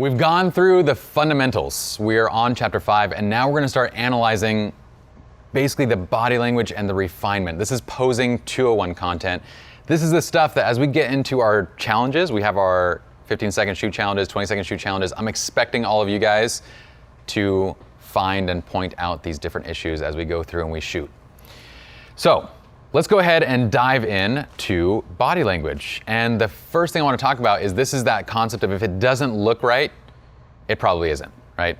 We've gone through the fundamentals. We are on chapter 5, and now we're going to start analyzing basically the body language and the refinement. This is posing 201 content. This is the stuff that as we get into our challenges, we have our 15-second shoot challenges, 20-second shoot challenges. I'm expecting all of you guys to find and point out these different issues as we go through and we shoot. So let's go ahead and dive in to body language. And the first thing I want to talk about is this is that concept of if it doesn't look right, it probably isn't, right?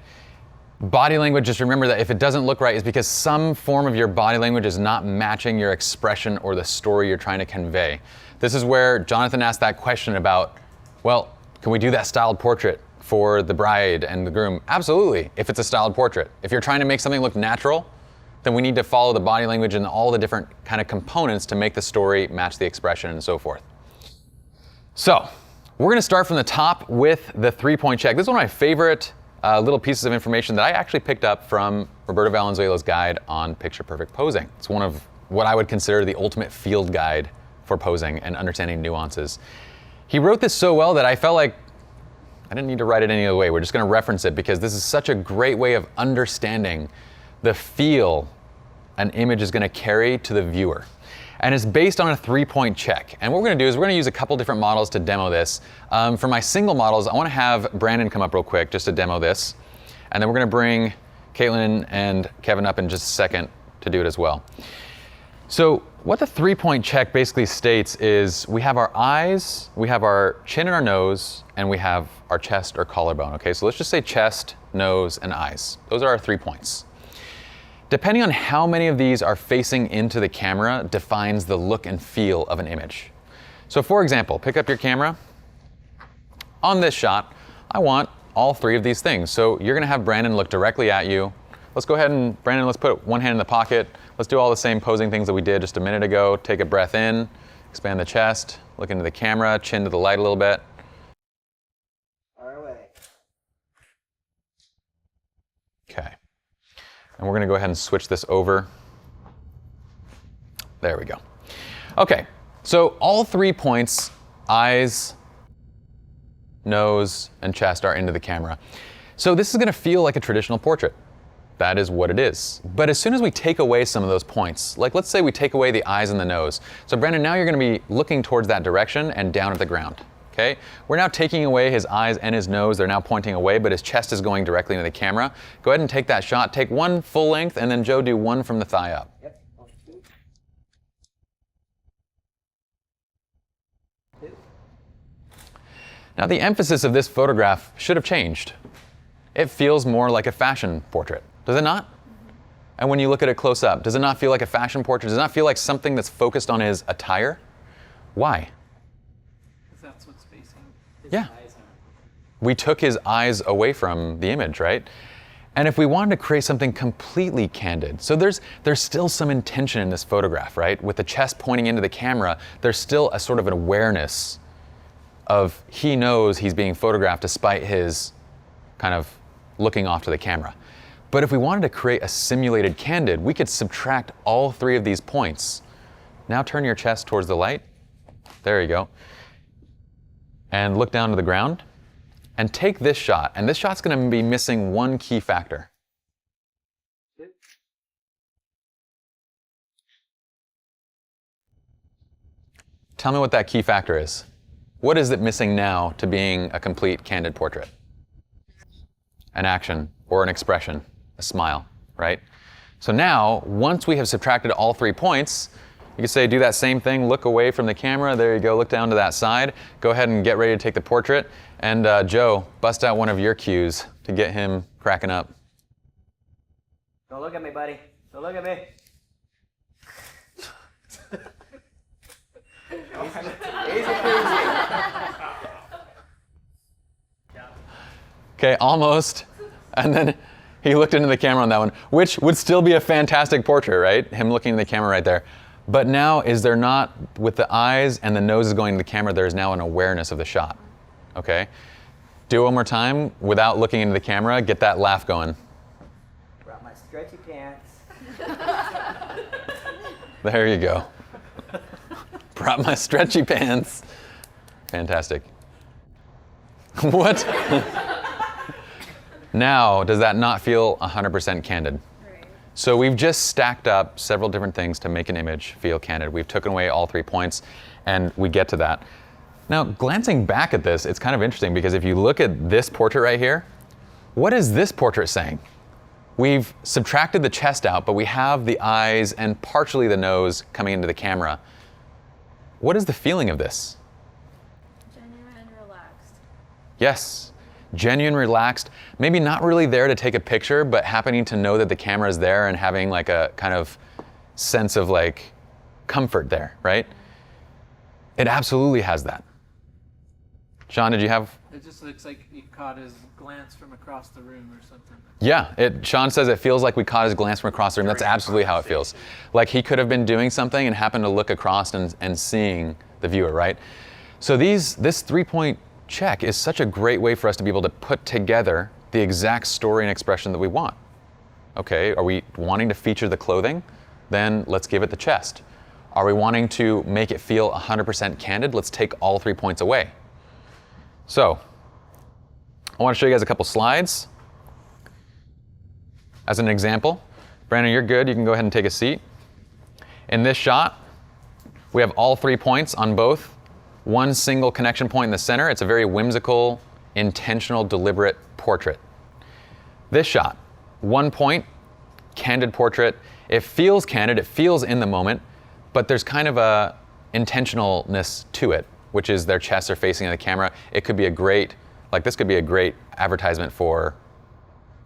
Body language, just remember that if it doesn't look right, is because some form of your body language is not matching your expression or the story you're trying to convey. This is where Jonathan asked that question about, well, can we do that styled portrait for the bride and the groom? Absolutely, if it's a styled portrait. If you're trying to make something look natural, then we need to follow the body language and all the different kind of components to make the story match the expression and so forth. So we're gonna start from the top with the 3-point check. This is one of my favorite little pieces of information that I actually picked up from Roberto Valenzuela's guide on picture perfect posing. It's one of what I would consider the ultimate field guide for posing and understanding nuances. He wrote this so well that I felt like I didn't need to write it any other way. We're just gonna reference it because this is such a great way of understanding the feel an image is gonna carry to the viewer. And it's based on a 3-point check. And what we're gonna do is we're gonna use a couple different models to demo this. For my single models, I wanna have Brandon come up real quick just to demo this. And then we're gonna bring Caitlin and Kevin up in just a second to do it as well. So what the 3-point check basically states is we have our eyes, we have our chin and our nose, and we have our chest or collarbone, okay? So let's just say chest, nose, and eyes. Those are our 3 points. Depending on how many of these are facing into the camera defines the look and feel of an image. So for example, pick up your camera. On this shot, I want all 3 of these things. So you're gonna have Brandon look directly at you. Let's go ahead and, Brandon, let's put one hand in the pocket. Let's do all the same posing things that we did just a minute ago. Take a breath in, expand the chest, look into the camera, chin to the light a little bit. Far away. Okay. And we're gonna go ahead and switch this over. There we go. Okay, so all 3 points, eyes, nose, and chest are into the camera. So this is gonna feel like a traditional portrait. That is what it is. But as soon as we take away some of those points, like let's say we take away the eyes and the nose. So Brandon, now you're gonna be looking towards that direction and down at the ground, okay? We're now taking away his eyes and his nose. They're now pointing away, but his chest is going directly into the camera. Go ahead and take that shot. Take one full length, and then Joe, do one from the thigh up. Yep. 1, 2. Now the emphasis of this photograph should have changed. It feels more like a fashion portrait, does it not? And when you look at it close up, does it not feel like a fashion portrait? Does it not feel like something that's focused on his attire? Why? Because that's what's facing his Yeah. eyes on. We took his eyes away from the image, right? And if we wanted to create something completely candid, so there's still some intention in this photograph, right? With the chest pointing into the camera, there's still a sort of an awareness of he knows he's being photographed despite his kind of looking off to the camera. But if we wanted to create a simulated candid, we could subtract all 3 of these points. Now turn your chest towards the light. There you go. And look down to the ground. And take this shot. And this shot's gonna be missing one key factor. Tell me what that key factor is. What is it missing now to being a complete candid portrait? An action or an expression, a smile, right? So now, once we have subtracted all 3 points, you can say do that same thing, look away from the camera, there you go, look down to that side, go ahead and get ready to take the portrait, and Joe, bust out one of your cues to get him cracking up. Don't look at me, buddy. Don't look at me. Easy peasy. Okay, almost. And then he looked into the camera on that one, which would still be a fantastic portrait, right? Him looking in the camera right there. But now, is there not, with the eyes and the nose is going to the camera, there is now an awareness of the shot, okay? Do it one more time without looking into the camera. Get that laugh going. Brought my stretchy pants. There you go. Brought my stretchy pants. Fantastic. What? Now, does that not feel 100% candid? Right. So we've just stacked up several different things to make an image feel candid. We've taken away all 3 points, and we get to that. Now, glancing back at this, it's kind of interesting because if you look at this portrait right here, what is this portrait saying? We've subtracted the chest out, but we have the eyes and partially the nose coming into the camera. What is the feeling of this? Genuine and relaxed. Yes, genuine, relaxed, maybe not really there to take a picture, but happening to know that the camera is there and having like a kind of sense of like comfort there, right? It absolutely has that. Sean, did you have? It just looks like you caught his glance from across the room or something. Yeah, Sean says it feels like we caught his glance from across the room. That's absolutely how it feels. Like he could have been doing something and happened to look across and seeing the viewer, right? So this 3-point check is such a great way for us to be able to put together the exact story and expression that we want. Okay, are we wanting to feature the clothing? Then let's give it the chest. Are we wanting to make it feel 100% candid? Let's take all 3 points away. So, I want to show you guys a couple slides. As an example, Brandon, you're good. You can go ahead and take a seat. In this shot, we have all 3 points on both. One single connection point in the center. It's a very whimsical, intentional, deliberate portrait. This shot, 1 point, candid portrait. It feels candid, it feels in the moment, but there's kind of a intentionalness to it, which is their chests are facing the camera. It could be a great, like this could be a great advertisement for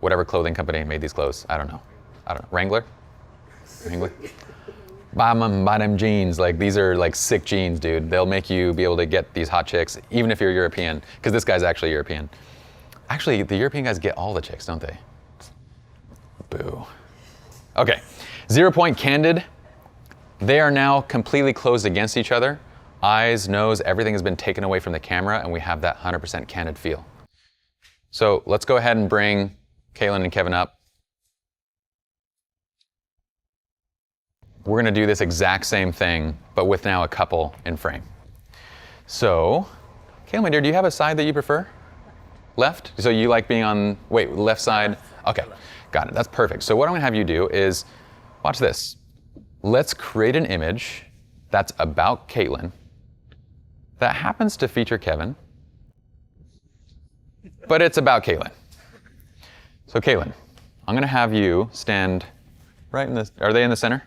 whatever clothing company made these clothes. I don't know. Wrangler? Buy them jeans. Like these are like sick jeans, dude. They'll make you be able to get these hot chicks, even if you're European, because this guy's actually European. Actually, the European guys get all the chicks, don't they? Boo. Okay, 0 point candid. They are now completely closed against each other. Eyes, nose, everything has been taken away from the camera, and we have that 100% candid feel. So let's go ahead and bring Kaylin and Kevin up. We're gonna do this exact same thing, but with now a couple in frame. So, Kaylin, my dear, do you have a side that you prefer? Left? So you like being on, left side? Okay, got it, that's perfect. So what I'm gonna have you do is, watch this. Let's create an image that's about Caitlin that happens to feature Kevin, but it's about Caitlin. So Caitlin, I'm gonna have you stand right in this, are they in the center?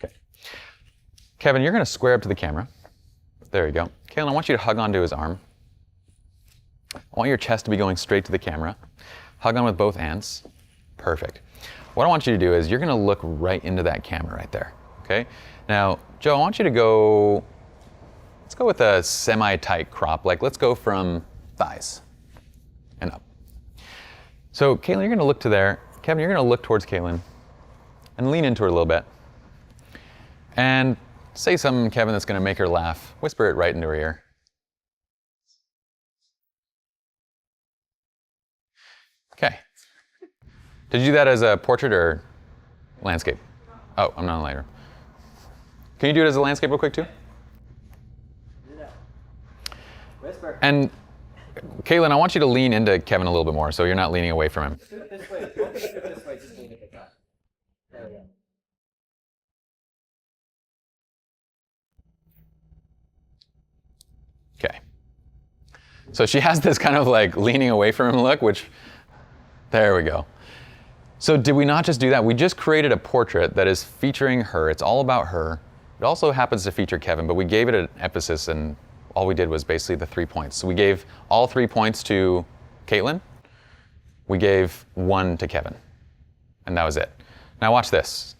Okay. Kevin, you're gonna square up to the camera. There you go. Caitlin, I want you to hug onto his arm. I want your chest to be going straight to the camera. Hug on with both hands. Perfect. What I want you to do is you're gonna look right into that camera right there, okay? Now, Joe, I want you to go, let's go with a semi-tight crop. Like, let's go from thighs and up. So, Caitlin, you're gonna look to there. Kevin, you're gonna look towards Caitlin and lean into her a little bit. And say something, Kevin, that's gonna make her laugh. Whisper it right into her ear. Okay. Did you do that as a portrait or landscape? Oh, I'm not in Lightroom. Can you do it as a landscape real quick too? Do that. Whisper. And Caitlin, I want you to lean into Kevin a little bit more so you're not leaning away from him. Scoot this way. Don't scoot this way. Just lean it back. There we go. Okay. So she has this kind of like leaning away from him look, which, there we go. So did we not just do that? We just created a portrait that is featuring her. It's all about her. It also happens to feature Kevin, but we gave it an emphasis and all we did was basically the 3 points. So we gave all 3 points to Caitlin. We gave 1 to Kevin. And that was it. Now watch this.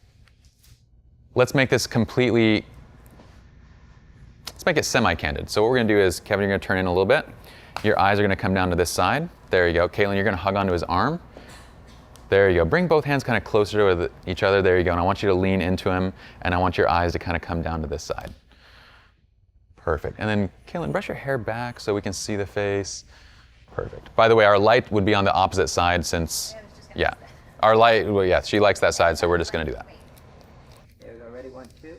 Let's make this completely, let's make it semi-candid. So what we're gonna do is, Kevin, you're gonna turn in a little bit. Your eyes are gonna come down to this side. There you go. Caitlin, you're gonna hug onto his arm. There you go. Bring both hands kind of closer to each other. There you go. And I want you to lean into him, and I want your eyes to kind of come down to this side. Perfect. And then, Caitlin, brush your hair back so we can see the face. Perfect. By the way, our light would be on the opposite side since, yeah. Our light, well, yeah, she likes that side, so we're just going to do that. There we go. Ready? 1, 2.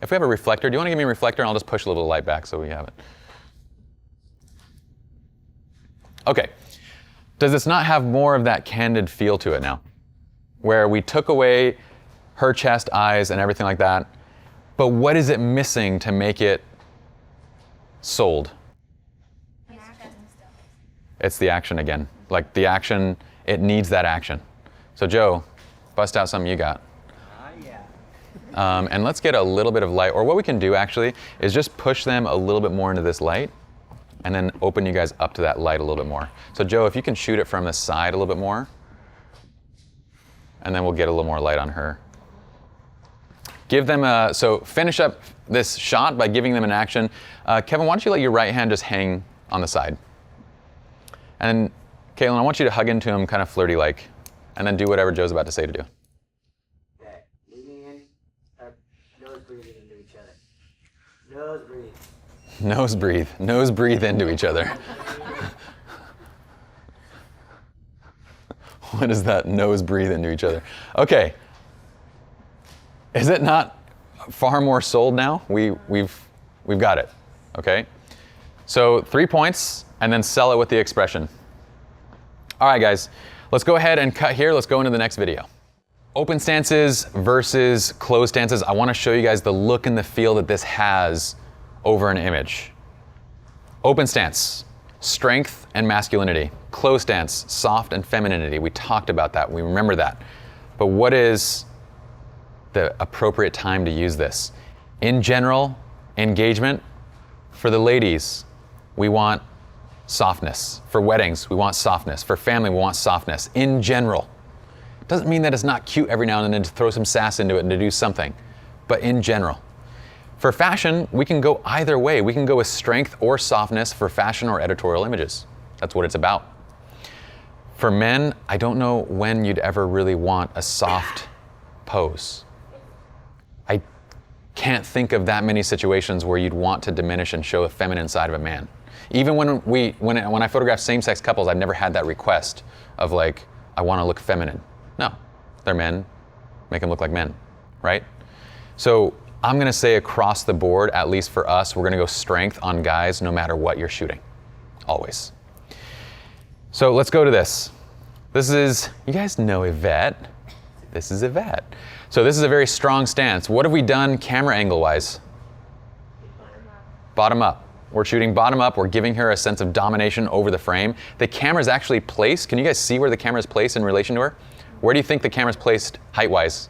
If we have a reflector, do you want to give me a reflector? And I'll just push a little light back so we have it. Okay. Does this not have more of that candid feel to it now? Where we took away her chest, eyes, and everything like that, but what is it missing to make it sold? It's the action again. Like the action, it needs that action. So Joe, bust out something you got. Yeah. And let's get a little bit of light, or what we can do actually is just push them a little bit more into this light and then open you guys up to that light a little bit more. So Joe, if you can shoot it from the side a little bit more, and then we'll get a little more light on her. Give them so finish up this shot by giving them an action. Kevin, why don't you let your right hand just hang on the side? And Kaylin, I want you to hug into him kind of flirty-like, and then do whatever Joe's about to say to do. Okay. Leaning in. Nose breathing into each other. Nose breathe. Nose breathe. Nose breathe into each other. What is that? Nose breathe into each other. Okay. Is it not far more sold now? We've got it. Okay. So 3 points, and then sell it with the expression. All right, guys. Let's go ahead and cut here. Let's go into the next video. Open stances versus closed stances. I want to show you guys the look and the feel that this has over an image. Open stance, strength and masculinity. Closed stance, soft and femininity. We talked about that. We remember that. But what is the appropriate time to use this? In general, engagement. For the ladies, we want softness. For weddings, we want softness. For family, we want softness. In general. Doesn't mean that it's not cute every now and then to throw some sass into it and to do something, but in general. For fashion, we can go either way. We can go with strength or softness for fashion or editorial images. That's what it's about. For men, I don't know when you'd ever really want a soft pose. I can't think of that many situations where you'd want to diminish and show a feminine side of a man. Even when I photograph same-sex couples, I've never had that request of like, I want to look feminine. No, they're men, make them look like men, right? So I'm gonna say across the board, at least for us, we're gonna go strength on guys no matter what you're shooting, always. So let's go to this. This is, you guys know Yvette. This is Yvette. So this is a very strong stance. What have we done camera angle-wise? Bottom up. We're shooting bottom up. We're giving her a sense of domination over the frame. The camera's actually placed. Can you guys see where the camera's placed in relation to her? Where do you think the camera's placed height-wise?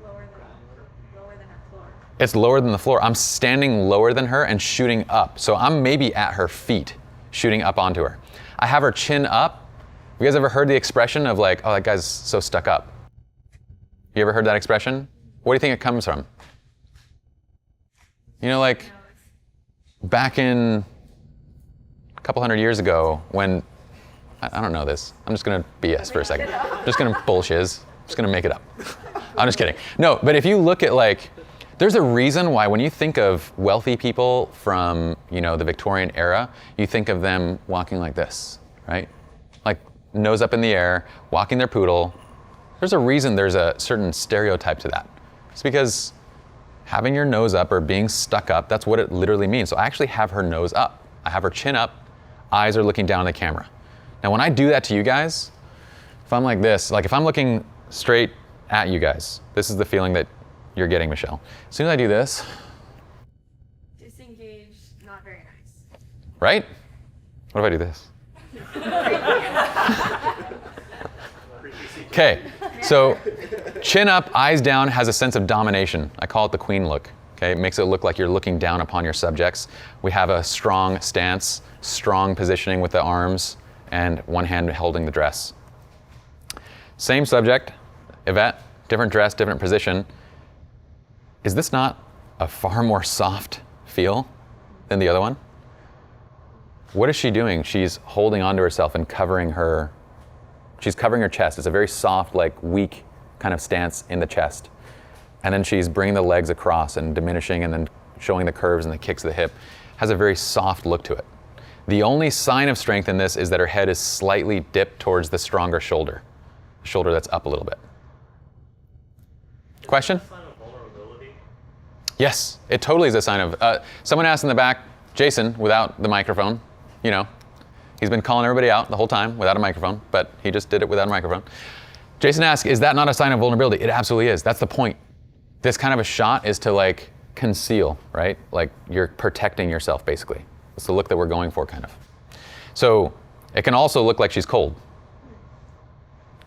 Lower than her floor. It's lower than the floor. I'm standing lower than her and shooting up. So I'm maybe at her feet, shooting up onto her. I have her chin up. You guys ever heard the expression of like, oh, that guy's so stuck up? You ever heard that expression? What do you think it comes from? You know, like back in a couple hundred years ago when, I don't know this. I'm just gonna BS for a second. I'm just gonna bullshit. I'm just gonna make it up. I'm just kidding. No, but if you look at like, there's a reason why when you think of wealthy people from, you know, the Victorian era, you think of them walking like this, right? Like nose up in the air, walking their poodle. There's a reason there's a certain stereotype to that. It's because having your nose up or being stuck up, that's what it literally means. So I actually have her nose up. I have her chin up, eyes are looking down at the camera. Now when I do that to you guys, if I'm like this, like if I'm looking straight at you guys, this is the feeling that you're getting, Michelle. As soon as I do this. Disengaged, not very nice. Right? What if I do this? Okay, so chin up, eyes down has a sense of domination. I call it the queen look. Okay, it makes it look like you're looking down upon your subjects. We have a strong stance, strong positioning with the arms, and one hand holding the dress. Same subject, Yvette, different dress, different position. Is this not a far more soft feel than the other one? What is she doing? She's holding onto herself and covering her, she's covering her chest. It's a very soft, like weak kind of stance in the chest. And then she's bringing the legs across and diminishing and then showing the curves and the kicks of the hip. Has a very soft look to it. The only sign of strength in this is that her head is slightly dipped towards the stronger shoulder. Shoulder that's up a little bit. Question? Is that a sign of vulnerability? Yes, it totally is a sign of, someone asked in the back, Jason, without the microphone, you know, He's been calling everybody out the whole time without a microphone, but he just did it without a microphone. Jason asks, is that not a sign of vulnerability? It absolutely is. That's the point. This kind of a shot is to like conceal, right? Like you're protecting yourself basically. It's the look that we're going for kind of. So it can also look like she's cold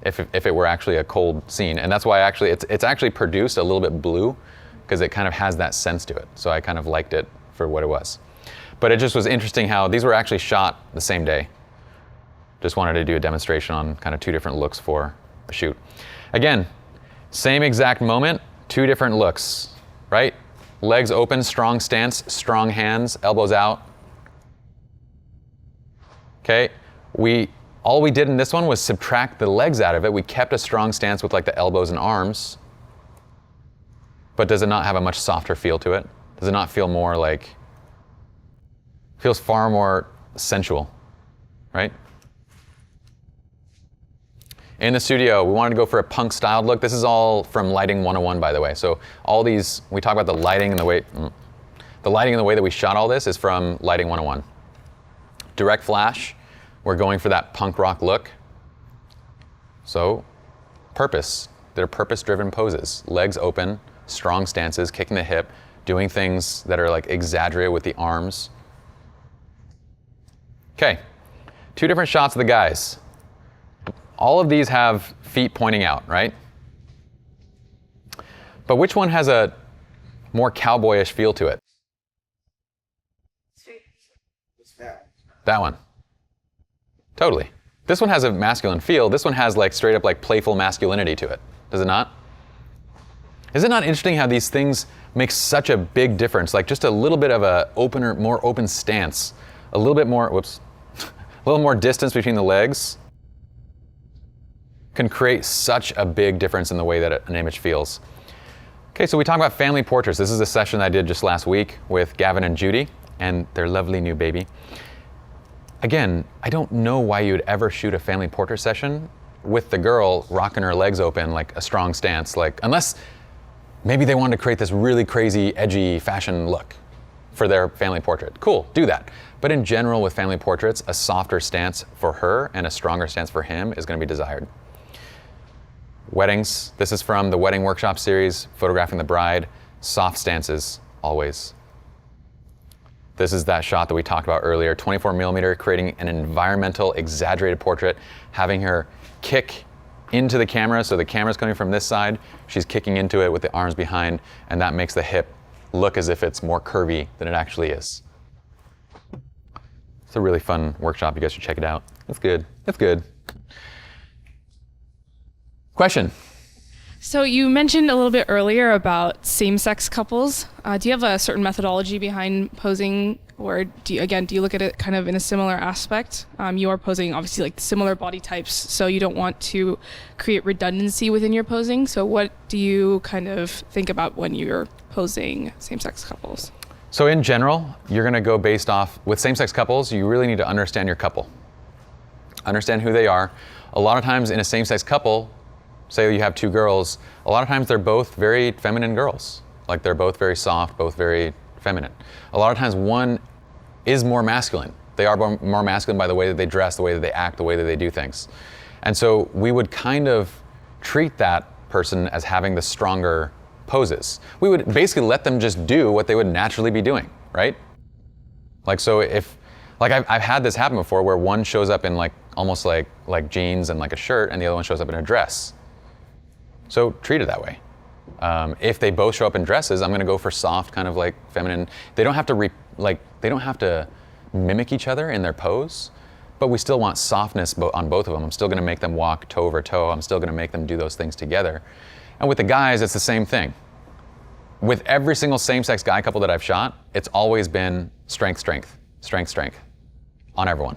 if it were actually a cold scene. And that's why actually it's actually produced a little bit blue because it kind of has that sense to it. So I kind of liked it for what it was. But it just was interesting how these were actually shot the same day. Just wanted to do a demonstration on kind of two different looks for a shoot. Again, same exact moment, two different looks, right? Legs open, strong stance, strong hands, elbows out. Okay, all we did in this one was subtract the legs out of it. We kept a strong stance with like the elbows and arms, but does it not have a much softer feel to it? Does it not feel more like, feels far more sensual, right? In the studio, we wanted to go for a punk styled look. This is all from Lighting 101, by the way. So all these, we talk about the lighting and the way that we shot all this is from Lighting 101. Direct flash, we're going for that punk rock look. So purpose, they're purpose-driven poses. Legs open, strong stances, kicking the hip, doing things that are like exaggerated with the arms. Okay, two different shots of the guys. All of these have feet pointing out, right? But which one has a more cowboyish feel to it? Straight. That one. Totally. This one has a masculine feel. This one has like straight up like playful masculinity to it. Does it not? Is it not interesting how these things make such a big difference? Like just a little bit of a opener, more open stance, a little bit more, a little more distance between the legs can create such a big difference in the way that an image feels. Okay, so we talk about family portraits. This is a session I did just last week with Gavin and Judy and their lovely new baby. Again, I don't know why you'd ever shoot a family portrait session with the girl rocking her legs open like a strong stance, like unless maybe they wanted to create this really crazy, edgy fashion look for their family portrait. Cool, do that. But in general with family portraits, a softer stance for her and a stronger stance for him is going to be desired. Weddings, this is from the Wedding Workshop series, Photographing the Bride, soft stances, always. This is that shot that we talked about earlier, 24 millimeter, creating an environmental, exaggerated portrait, having her kick into the camera, so the camera's coming from this side, she's kicking into it with the arms behind, and that makes the hip look as if it's more curvy than it actually is. It's a really fun workshop, you guys should check it out. It's good, it's good. Question? So you mentioned a little bit earlier about same-sex couples. Do you have a certain methodology behind posing, or do you look at it kind of in a similar aspect? You are posing obviously like similar body types, so you don't want to create redundancy within your posing. So what do you kind of think about when you're posing same-sex couples? So in general, you're going to go based off, with same-sex couples, you really need to understand your couple. Understand who they are. A lot of times in a same-sex couple, say you have two girls, a lot of times they're both very feminine girls. Like they're both very soft, both very feminine. A lot of times one is more masculine. They are more masculine by the way that they dress, the way that they act, the way that they do things. And so we would kind of treat that person as having the stronger poses. We would basically let them just do what they would naturally be doing, right? Like so if, like I've had this happen before where one shows up in like almost like jeans and like a shirt and the other one shows up in a dress. So treat it that way. If they both show up in dresses, I'm going to go for soft, kind of like feminine. They don't have to they don't have to mimic each other in their pose, but we still want softness on both of them. I'm still going to make them walk toe over toe. I'm still going to make them do those things together. And with the guys, it's the same thing. With every single same-sex guy couple that I've shot, it's always been strength, strength, strength, strength on everyone.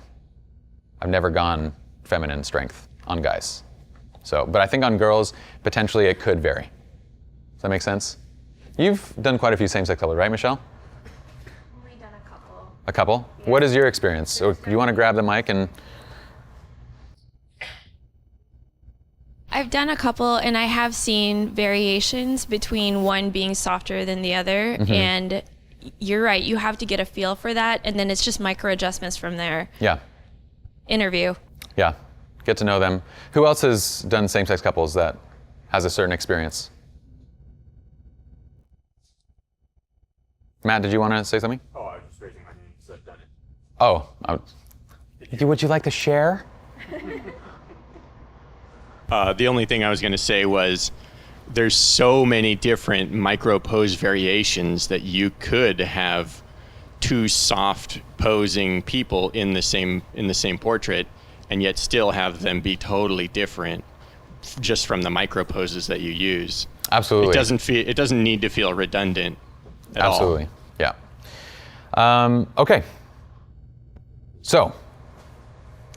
I've never gone feminine strength on guys. So, but I think on girls, potentially it could vary. Does that make sense? You've done quite a few same-sex couples, right, Michelle? Only done a couple. A couple? Yeah. What is your experience? So, do you want to grab the mic and... I've done a couple, and I have seen variations between one being softer than the other, and you're right, you have to get a feel for that, and then it's just micro adjustments from there. Yeah. interview. Yeah, get to know them. Who else has done same-sex couples that has a certain experience? Matt, did you want to say something? Oh, I was just raising my hand because I've done it. Oh, would you like to share? The only thing I was going to say was there's so many different micro pose variations that you could have two soft posing people in the same portrait and yet still have them be totally different just from the micro poses that you use. Absolutely. It doesn't need to feel redundant at all. Absolutely. Yeah. Okay. So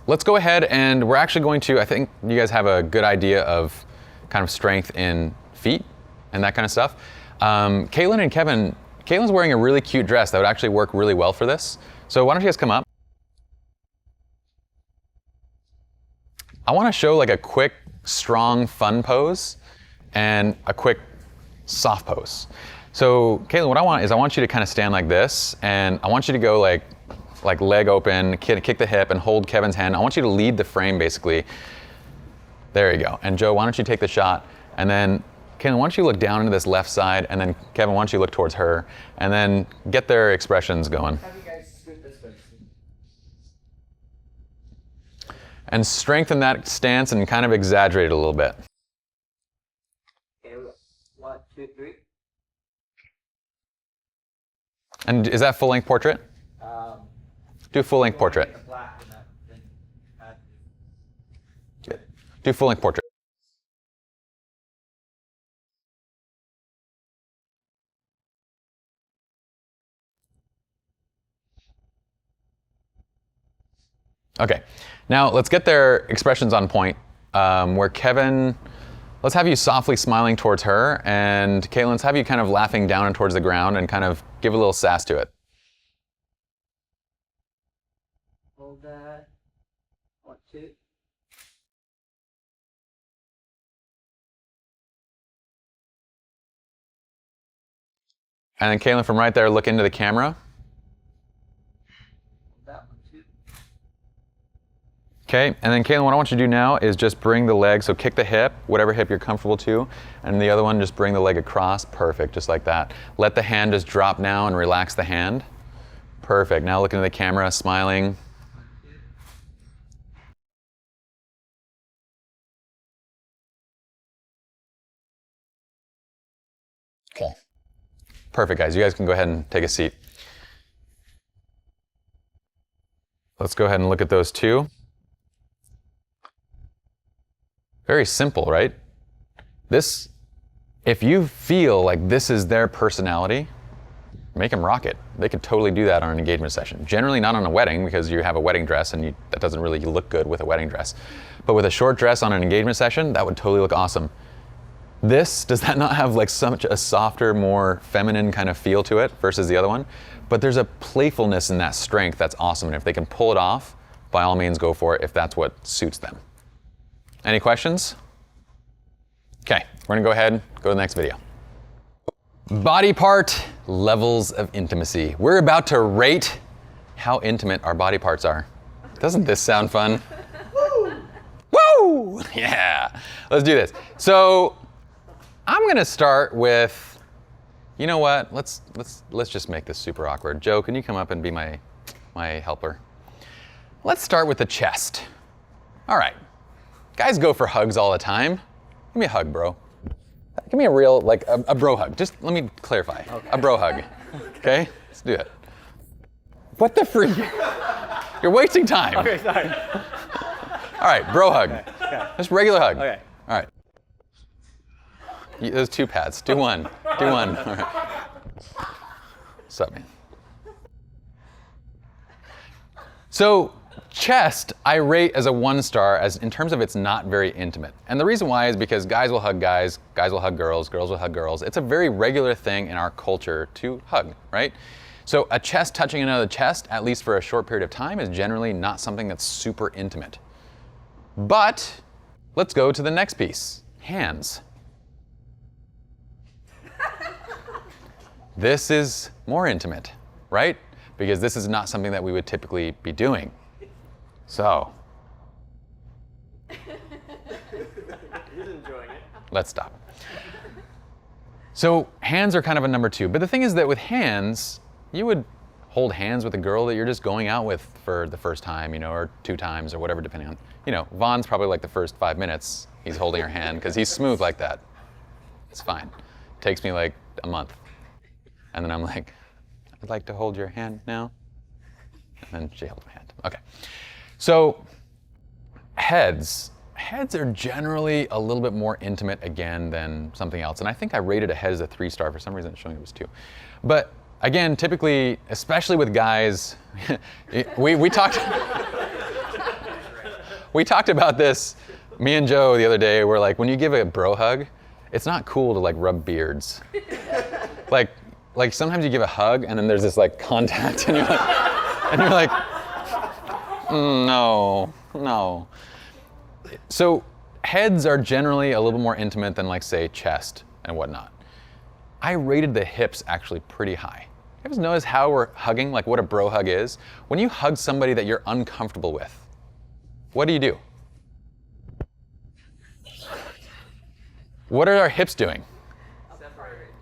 let's go ahead and we're actually going to, I think you guys have a good idea of kind of strength in feet and that kind of stuff. Caitlin and Kevin, Caitlin's wearing a really cute dress that would actually work really well for this. So why don't you guys come up? I want to show like a quick, strong, fun pose and a quick, soft pose. So Caitlin, what I want you to kind of stand like this, and I want you to go like leg open, kick the hip, and hold Kevin's hand. I want you to lead the frame, basically. There you go. And Joe, why don't you take the shot? And then, Caitlin, why don't you look down into this left side, and then Kevin, why don't you look towards her, and then get their expressions going. Have you guys scoot this way? And strengthen that stance and kind of exaggerate it a little bit. Okay, 1, 2, 3. And is that full-length portrait? Do a full-length portrait. The black and that thing. Do a full-length portrait. Okay, now let's get their expressions on point. Where Kevin, let's have you softly smiling towards her, and Caitlin, let's have you kind of laughing down and towards the ground and kind of give a little sass to it. Hold that. 1, 2. And then Caitlin, from right there, look into the camera. That 1, 2. Okay, and then Caitlin, what I want you to do now is just bring the leg, so kick the hip, whatever hip you're comfortable to, and the other one, just bring the leg across, perfect, just like that. Let the hand just drop now and relax the hand. Perfect, now look into the camera, smiling. Okay, perfect guys, you guys can go ahead and take a seat. Let's go ahead and look at those two. Very simple, right? This, if you feel like this is their personality, make them rock it. They could totally do that on an engagement session. Generally not on a wedding because you have a wedding dress and that doesn't really look good with a wedding dress. But with a short dress on an engagement session, that would totally look awesome. This, does that not have like such a softer, more feminine kind of feel to it versus the other one? But there's a playfulness in that strength that's awesome. And if they can pull it off, by all means go for it if that's what suits them. Any questions? Okay, we're gonna go ahead and go to the next video. Body part levels of intimacy. We're about to rate how intimate our body parts are. Doesn't this sound fun? Woo! Woo! Yeah, let's do this. So I'm gonna start with, you know what? Let's just make this super awkward. Joe, can you come up and be my helper? Let's start with the chest. All right. Guys go for hugs all the time. Give me a hug, bro. Give me a real, like a bro hug. Just let me clarify. Okay. A bro hug. Okay? Let's do it. What the freak? You're wasting time. Okay, sorry. All right, bro hug. Okay. Just regular hug. Okay. All right. Those 2 pats. Do one. Do one. All right. What's up, man? So, chest, I rate as a 1 star as in terms of it's not very intimate. And the reason why is because guys will hug guys will hug girls will hug girls. It's a very regular thing in our culture to hug, right? So a chest touching another chest, at least for a short period of time, is generally not something that's super intimate. But let's go to the next piece, hands. This is more intimate, right? Because this is not something that we would typically be doing. So, Let's stop. So hands are kind of a number 2. But the thing is that with hands, you would hold hands with a girl that you're just going out with for the first time, or 2 times or whatever, depending on, Vaughn's probably like the first 5 minutes he's holding her hand because he's smooth like that. It's fine. Takes me like a month. And then I'm like, I'd like to hold your hand now. And then she held my hand. Okay. So heads are generally a little bit more intimate again than something else. And I think I rated a head as a 3-star. For some reason it's showing it was 2. But again, typically, especially with guys, we talked we talked about this, me and Joe the other day. We're like, when you give a bro hug, it's not cool to like rub beards. like sometimes you give a hug and then there's this like contact and you're like, no. So heads are generally a little more intimate than like say chest and whatnot. I rated the hips actually pretty high. You ever notice how we're hugging, like what a bro hug is? When you hug somebody that you're uncomfortable with, what do? What are our hips doing?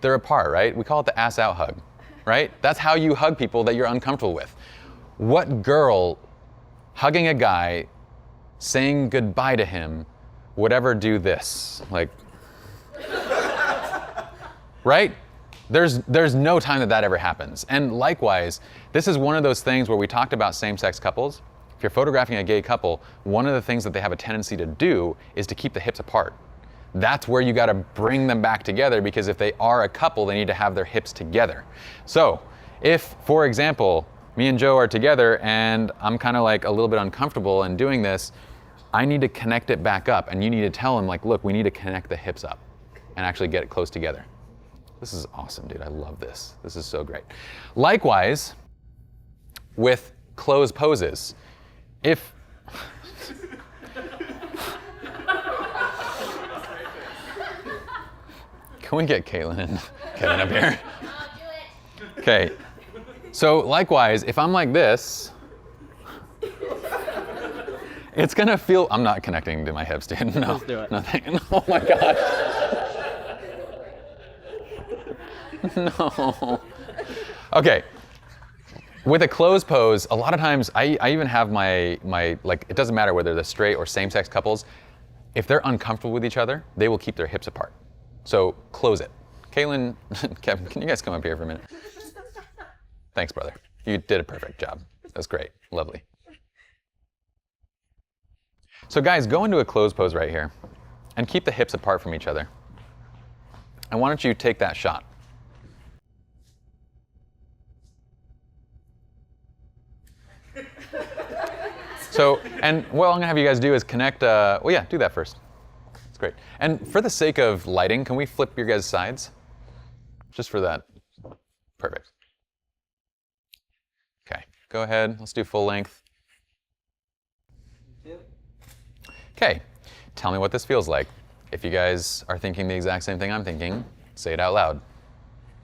They're apart, right? We call it the ass out hug, right? That's how you hug people that you're uncomfortable with. What girl hugging a guy, saying goodbye to him, would ever do this? Like, right? There's no time that ever happens. And likewise, this is one of those things where we talked about same-sex couples. If you're photographing a gay couple, one of the things that they have a tendency to do is to keep the hips apart. That's where you got to bring them back together, because if they are a couple, they need to have their hips together. So if, for example, me and Joe are together and I'm kind of like a little bit uncomfortable in doing this, I need to connect it back up, and you need to tell him like, look, we need to connect the hips up and actually get it close together. This is awesome, dude. I love this. This is so great. Likewise, with closed poses, if can we get Caitlin and Kevin up here? I'll do it. Okay. So likewise, if I'm like this, it's gonna feel. I'm not connecting to my hips, dude. No, Let's do it. nothing. Oh my gosh. No. Okay. With a closed pose, a lot of times I even have my like, it doesn't matter whether they're straight or same-sex couples, if they're uncomfortable with each other, they will keep their hips apart. So close it. Caitlin, Kevin, can you guys come up here for a minute? Thanks, brother. You did a perfect job. That's great. Lovely. So guys, go into a closed pose right here and keep the hips apart from each other. And why don't you take that shot? So, and what I'm gonna have you guys do is connect, well yeah, do that first. That's great. And for the sake of lighting, can we flip your guys' sides? Just for that. Perfect. Okay, go ahead, let's do full length. Okay, tell me what this feels like. If you guys are thinking the exact same thing I'm thinking, say it out loud.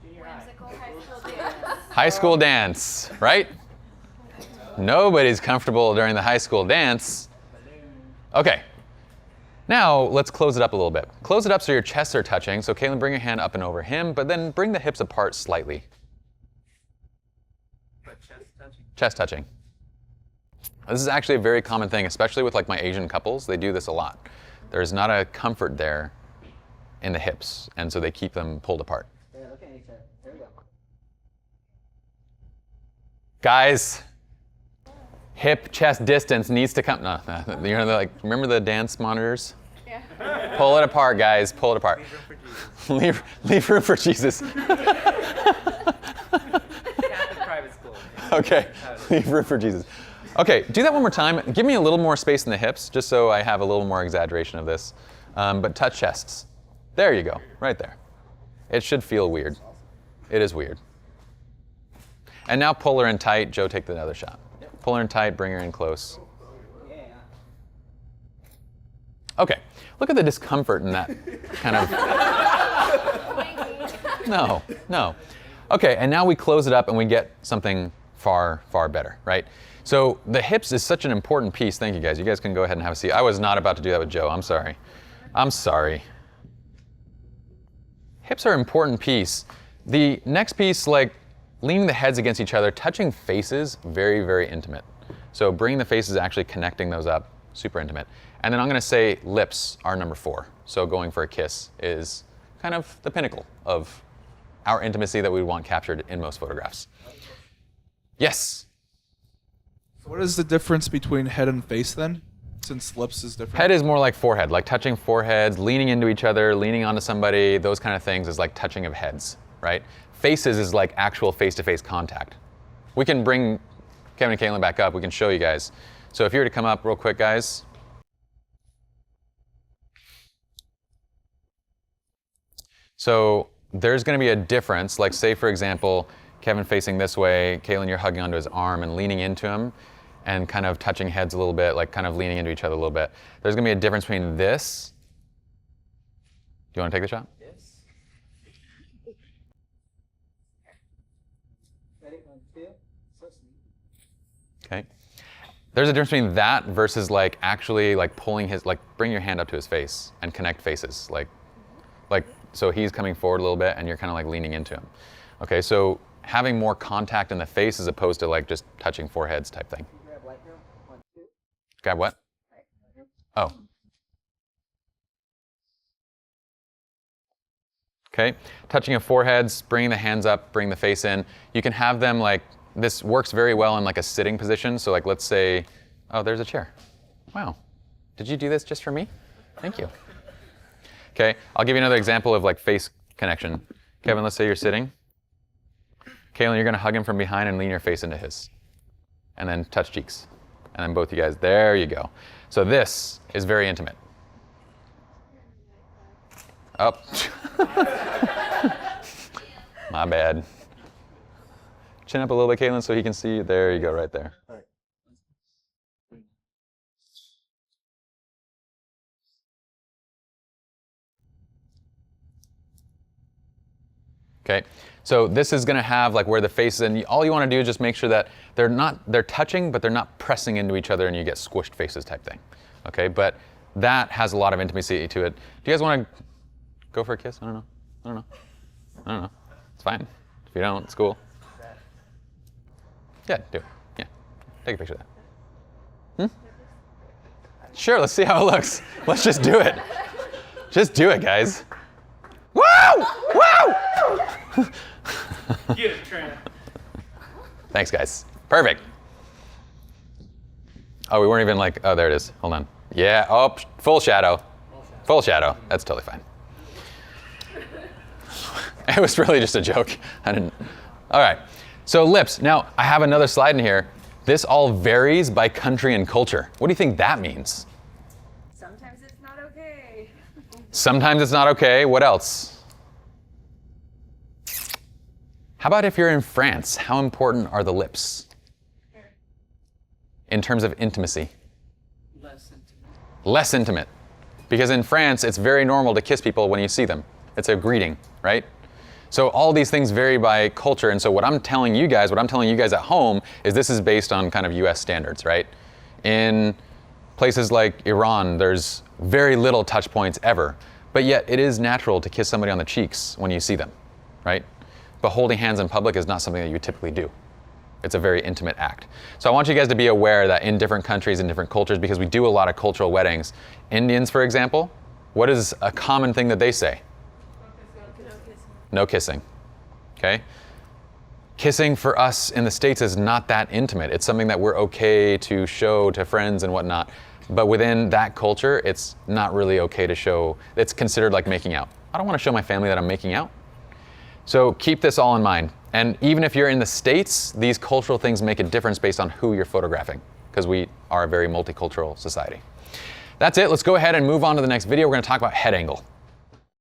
Whimsical high school dance. High school dance, right? Nobody's comfortable during the high school dance. Okay, now let's close it up a little bit. Close it up so your chests are touching. So Caitlin, bring your hand up and over him, but then bring the hips apart slightly. Chest touching. This is actually a very common thing, especially with like my Asian couples. They do this a lot. There's not a comfort there in the hips, and so they keep them pulled apart. Yeah, look at each other. There we go. Guys, hip chest distance needs to come. No, you know, like, remember the dance monitors? Yeah. Pull it apart, guys. Pull it apart. Leave room for Jesus. Private school. Okay, leave room for Jesus. Okay, do that one more time. Give me a little more space in the hips, just so I have a little more exaggeration of this. But touch chests. There you go, right there. It should feel weird. It is weird. And now pull her in tight. Joe, take another shot. Pull her in tight, bring her in close. Yeah. Okay, look at the discomfort in that kind of. No. Okay, and now we close it up and we get something far, far better, right? So the hips is such an important piece. Thank you guys. You guys can go ahead and have a seat. I was not about to do that with Joe. I'm sorry. I'm sorry. Hips are an important piece. The next piece, like leaning the heads against each other, touching faces, very, very intimate. So bringing the faces, actually connecting those up, super intimate. And then I'm gonna say lips are number 4. So going for a kiss is kind of the pinnacle of our intimacy that we want captured in most photographs. Yes? So what is the difference between head and face then, since lips is different? Head is more like forehead, like touching foreheads, leaning into each other, leaning onto somebody, those kind of things is like touching of heads, right? Faces is like actual face-to-face contact. We can bring Kevin and Caitlin back up, we can show you guys. So if you were to come up real quick, guys. So there's gonna be a difference, like say for example, Kevin facing this way, Caitlin, you're hugging onto his arm and leaning into him and kind of touching heads a little bit, like kind of leaning into each other a little bit. There's gonna be a difference between this. Do you wanna take the shot? Yes. Ready? 1, 2. So sweet. Okay. There's a difference between that versus like actually like pulling his, like bring your hand up to his face and connect faces. Like so he's coming forward a little bit and you're kind of like leaning into him. Okay, so having more contact in the face as opposed to like just touching foreheads type thing. Grab light now. 1, 2. Grab what? Oh. Okay, touching of foreheads, bringing the hands up, bring the face in. You can have them like, this works very well in like a sitting position. So like, let's say, oh, there's a chair. Wow, did you do this just for me? Thank you. Okay, I'll give you another example of like face connection. Kevin, let's say you're sitting. Caitlin, you're gonna hug him from behind and lean your face into his. And then touch cheeks. And then both you guys, there you go. So this is very intimate. Up. My bad. Chin up a little bit, Caitlin, so he can see you. There you go, right there. Okay, so this is gonna have like where the face is, and all you wanna do is just make sure that they're touching, but they're not pressing into each other and you get squished faces type thing. Okay, but that has a lot of intimacy to it. Do you guys wanna go for a kiss? I don't know. It's fine. If you don't, it's cool. Yeah, do it. Yeah, take a picture of that. Sure, let's see how it looks. Let's just do it. Just do it, guys. Woo! Woo! Get it, Trent. Thanks, guys. Perfect. Oh, we weren't even like, oh, there it is. Hold on. Yeah, oh, full shadow. Full shadow. That's totally fine. It was really just a joke. I didn't. All right. So lips. Now, I have another slide in here. This all varies by country and culture. What do you think that means? Sometimes it's not okay. Sometimes it's not okay. What else? How about if you're in France? How important are the lips in terms of intimacy? Less intimate. Less intimate. Because in France, it's very normal to kiss people when you see them. It's a greeting, right? So all these things vary by culture. And so what I'm telling you guys at home is this is based on kind of US standards, right? In places like Iran, there's very little touch points ever. But yet it is natural to kiss somebody on the cheeks when you see them, right? But holding hands in public is not something that you typically do. It's a very intimate act. So I want you guys to be aware that in different countries and different cultures, because we do a lot of cultural weddings. Indians, for example, what is a common thing that they say? No kissing. Okay? Kissing for us in the States is not that intimate. It's something that we're okay to show to friends and whatnot. But within that culture, it's not really okay to show. It's considered like making out. I don't want to show my family that I'm making out. So keep this all in mind. And even if you're in the States, these cultural things make a difference based on who you're photographing, because we are a very multicultural society. That's it. Let's go ahead and move on to the next video. We're going to talk about head angle.